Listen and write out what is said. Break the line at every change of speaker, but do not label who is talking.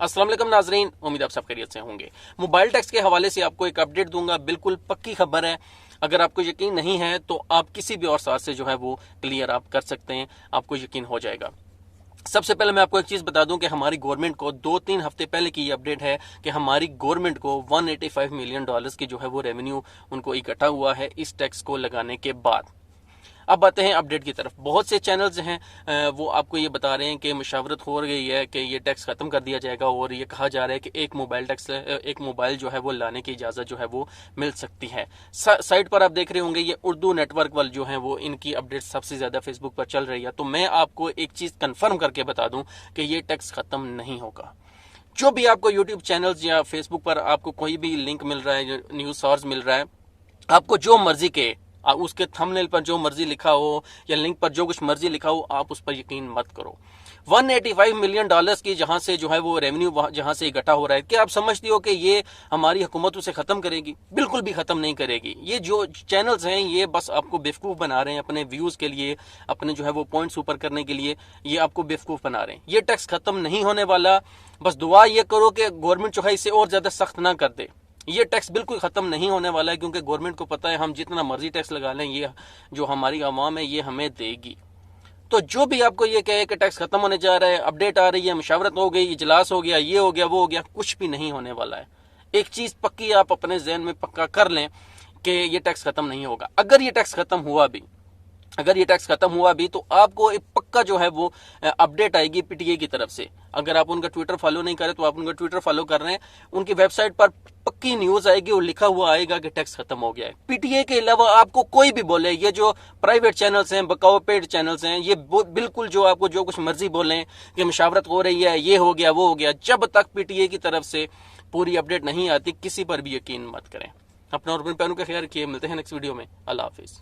अस्सलाम वालेकुम नाजरीन, उम्मीद आप सब खैरियत से होंगे। मोबाइल टैक्स के हवाले से आपको एक अपडेट दूंगा, बिल्कुल पक्की खबर है। अगर आपको यकीन नहीं है तो आप किसी भी और साथ से जो है वो क्लियर आप कर सकते हैं, आपको यकीन हो जाएगा। सबसे पहले मैं आपको एक चीज बता दूं कि हमारी गवर्नमेंट को 2-3 हफ्ते पहले की ये अपडेट है कि हमारी गवर्नमेंट को $185 मिलियन की जो है वो रेवेन्यू उनको इकट्ठा हुआ है इस टैक्स को लगाने के बाद। अब आते हैं अपडेट की तरफ। बहुत से चैनल्स हैं वो आपको ये बता रहे हैं कि मुशावरत हो गई है कि ये टैक्स खत्म कर दिया जाएगा और ये कहा जा रहा है कि एक मोबाइल जो है वो लाने की इजाजत जो है वो मिल सकती है। साइट पर आप देख रहे होंगे ये उर्दू नेटवर्क वाले जो हैं वो इनकी अपडेट सबसे ज्यादा फेसबुक पर चल रही है। तो मैं आपको एक चीज कंफर्म करके बता दूं कि ये टैक्स खत्म नहीं होगा। जो भी आपको यूट्यूब चैनल्स या फेसबुक पर आपको कोई भी लिंक मिल रहा है, न्यूज सोर्स मिल रहा है, आपको जो मर्जी के उसके थंबनेल पर जो मर्जी लिखा हो या लिंक पर जो कुछ मर्जी लिखा हो, आप उस पर यकीन मत करो। $185 मिलियन की जहां से जो है वो रेवेन्यू जहां से इकट्ठा हो रहा है, क्या आप समझती हो कि ये हमारी हुकूमत उसे खत्म करेगी? बिल्कुल भी खत्म नहीं करेगी। ये जो चैनल्स हैं ये बस आपको बेवकूफ बना रहे हैं अपने व्यूज के लिए, अपने जो है वो पॉइंट्स ऊपर करने के लिए ये आपको बेवकूफ बना रहे हैं। ये टैक्स खत्म नहीं होने वाला। बस दुआ ये करो कि गवर्नमेंट जो है इसे और ज्यादा सख्त ना कर दे। ये टैक्स बिल्कुल खत्म नहीं होने वाला है, क्योंकि गवर्नमेंट को पता है हम जितना मर्जी टैक्स लगा लें ये जो हमारी आवाम है ये हमें देगी। तो जो भी आपको ये कहे कि टैक्स खत्म होने जा रहा है, अपडेट आ रही है, मुशावरत हो गई, इजलास हो गया, ये हो गया, वो हो गया, कुछ भी नहीं होने वाला है। एक चीज पक्की आप अपने जहन में पक्का कर लें कि ये टैक्स खत्म नहीं होगा। अगर ये टैक्स खत्म हुआ भी तो आपको एक पक्का जो है वो अपडेट आएगी पीटीए की तरफ से। अगर आप उनका ट्विटर फॉलो नहीं करें तो आप उनका ट्विटर फॉलो कर रहे हैं, उनकी वेबसाइट पर पक्की न्यूज आएगी और लिखा हुआ आएगा कि टैक्स खत्म हो गया है। पीटीए के अलावा आपको कोई भी बोले, ये जो प्राइवेट चैनल्स हैं, बकाऊ पेड चैनल्स हैं, ये बिल्कुल जो आपको जो कुछ मर्जी बोलें कि मुशावरत हो रही है, ये हो गया, वो हो गया, जब तक पीटीए की तरफ से पूरी अपडेट नहीं आती किसी पर भी यकीन मत करें। अपना और अपने पैरों का ख्याल रखिए। मिलते हैं नेक्स्ट वीडियो में। अल्लाह हाफिज।